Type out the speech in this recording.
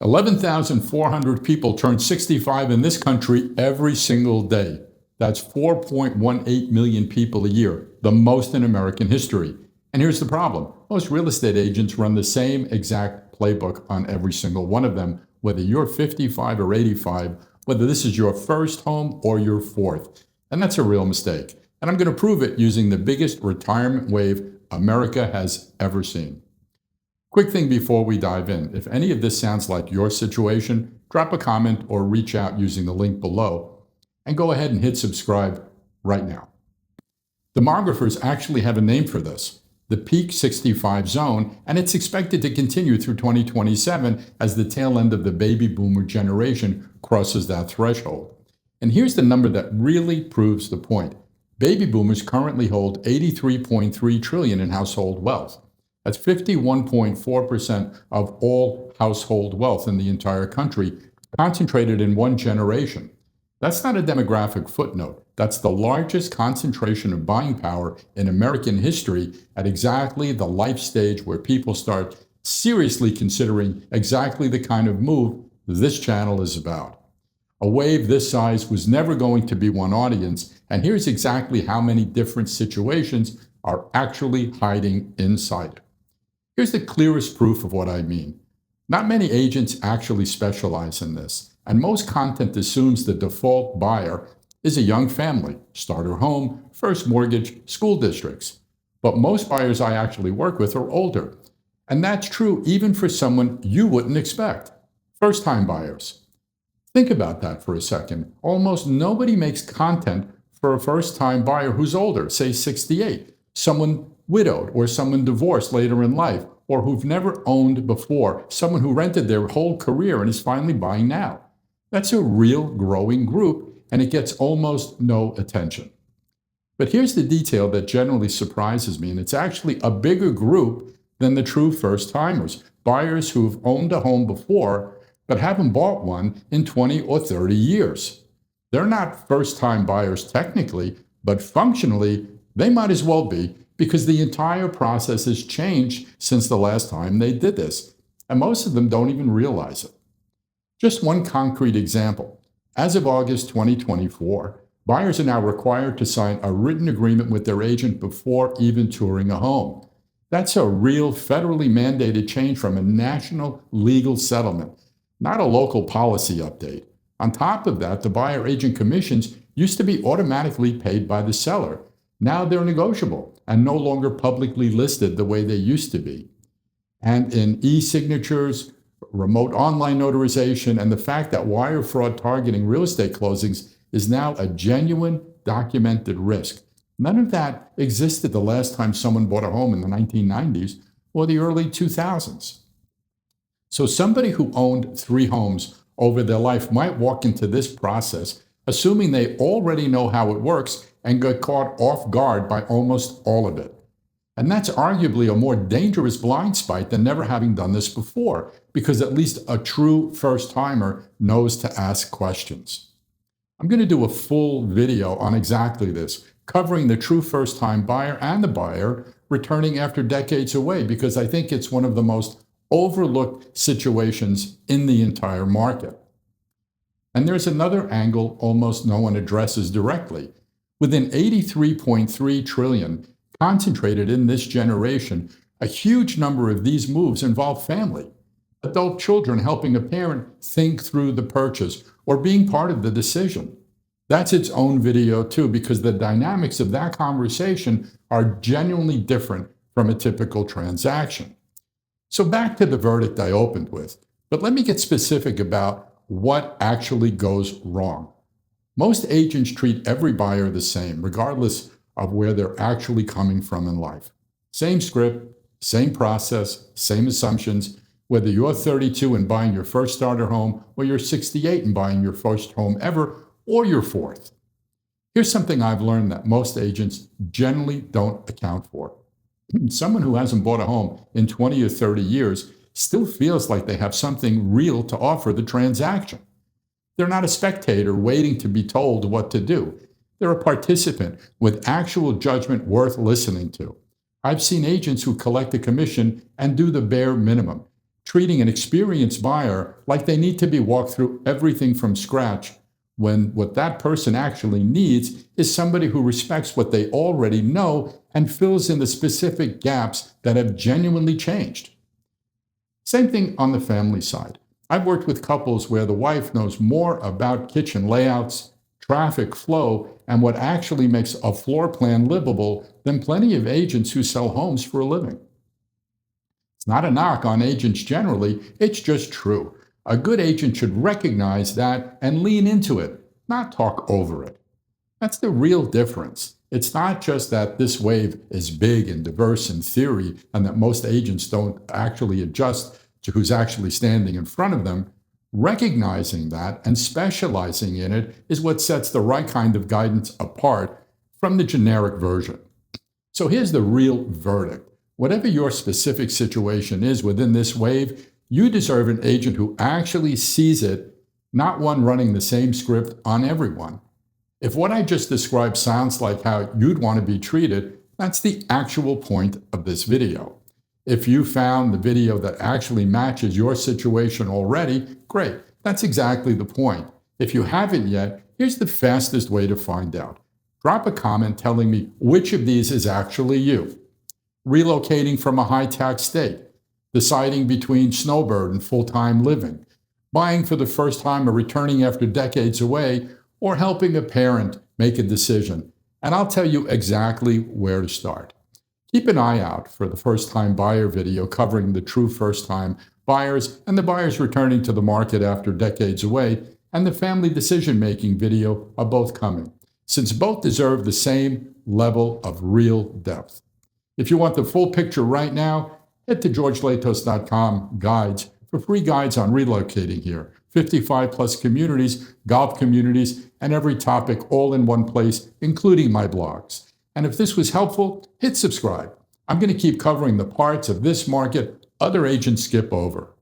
11,400 people turn 65 in this country every single day. That's 4.18 million people a year, the most in American history. And here's the problem. Most real estate agents run the same exact playbook on every single one of them, whether you're 55 or 85, whether this is your first home or your fourth. And that's a real mistake. And I'm going to prove it using the biggest retirement wave America has ever seen. Quick thing before we dive in. If any of this sounds like your situation, drop a comment or reach out using the link below. And go ahead and hit subscribe right now. Demographers actually have a name for this, the peak 65 zone, and it's expected to continue through 2027 as the tail end of the baby boomer generation crosses that threshold. And here's the number that really proves the point. Baby boomers currently hold $83.3 trillion in household wealth. That's 51.4% of all household wealth in the entire country, concentrated in one generation. That's not a demographic footnote. That's the largest concentration of buying power in American history at exactly the life stage where people start seriously considering exactly the kind of move this channel is about. A wave this size was never going to be one audience, and here's exactly how many different situations are actually hiding inside it. Here's the clearest proof of what I mean. Not many agents actually specialize in this, and most content assumes the default buyer is a young family, starter home, first mortgage, school districts. But most buyers I actually work with are older, and that's true even for someone you wouldn't expect, first-time buyers. Think about that for a second. Almost nobody makes content for a first-time buyer who's older, say 68, someone widowed or someone divorced later in life, or who've never owned before, someone who rented their whole career and is finally buying now. That's a real growing group, and it gets almost no attention. But here's the detail that generally surprises me, and it's actually a bigger group than the true first-timers, buyers who've owned a home before but haven't bought one in 20 or 30 years. They're not first-time buyers technically, but functionally, they might as well be, because the entire process has changed since the last time they did this, and most of them don't even realize it. Just one concrete example. As of August 2024, buyers are now required to sign a written agreement with their agent before even touring a home. That's a real federally mandated change from a national legal settlement, not a local policy update. On top of that, the buyer agent commissions used to be automatically paid by the seller. Now they're negotiable and no longer publicly listed the way they used to be. And in e-signatures, remote online notarization, and the fact that wire fraud targeting real estate closings is now a genuine documented risk. None of that existed the last time someone bought a home in the 1990s or the early 2000s. So somebody who owned 3 homes over their life might walk into this process assuming they already know how it works and get caught off guard by almost all of it. And that's arguably a more dangerous blind spot than never having done this before, because at least a true first-timer knows to ask questions. I'm going to do a full video on exactly this, covering the true first-time buyer and the buyer returning after decades away, because I think it's one of the most overlooked situations in the entire market. And there's another angle almost no one addresses directly. Within $83.3 trillion concentrated in this generation, a huge number of these moves involve family, adult children helping a parent think through the purchase or being part of the decision. That's its own video too, because the dynamics of that conversation are genuinely different from a typical transaction. So back to the verdict I opened with, but let me get specific about what actually goes wrong. Most agents treat every buyer the same, regardless of where they're actually coming from in life. Same script, same process, same assumptions, whether you're 32 and buying your first starter home, or you're 68 and buying your first home ever, or your fourth. Here's something I've learned that most agents generally don't account for. Someone who hasn't bought a home in 20 or 30 years still feels like they have something real to offer the transaction. They're not a spectator waiting to be told what to do. They're a participant with actual judgment worth listening to. I've seen agents who collect a commission and do the bare minimum, treating an experienced buyer like they need to be walked through everything from scratch, when what that person actually needs is somebody who respects what they already know and fills in the specific gaps that have genuinely changed. Same thing on the family side. I've worked with couples where the wife knows more about kitchen layouts, traffic flow, and what actually makes a floor plan livable than plenty of agents who sell homes for a living. It's not a knock on agents generally, it's just true. A good agent should recognize that and lean into it, not talk over it. That's the real difference. It's not just that this wave is big and diverse in theory and that most agents don't actually adjust to who's actually standing in front of them. Recognizing that and specializing in it is what sets the right kind of guidance apart from the generic version. So here's the real verdict. Whatever your specific situation is within this wave, you deserve an agent who actually sees it, not one running the same script on everyone. If what I just described sounds like how you'd want to be treated, that's the actual point of this video. If you found the video that actually matches your situation already, great. That's exactly the point. If you haven't yet, here's the fastest way to find out. Drop a comment telling me which of these is actually you. Relocating from a high-tax state, deciding between snowbird and full-time living, buying for the first time or returning after decades away, or helping a parent make a decision. And I'll tell you exactly where to start. Keep an eye out for the first-time buyer video covering the true first-time buyers and the buyers returning to the market after decades away, and the family decision-making video are both coming, since both deserve the same level of real depth. If you want the full picture right now, head to georgelatos.com guides for free guides on relocating here. 55+ communities, golf communities, and every topic all in one place, including my blogs. And if this was helpful, hit subscribe. I'm going to keep covering the parts of this market other agents skip over.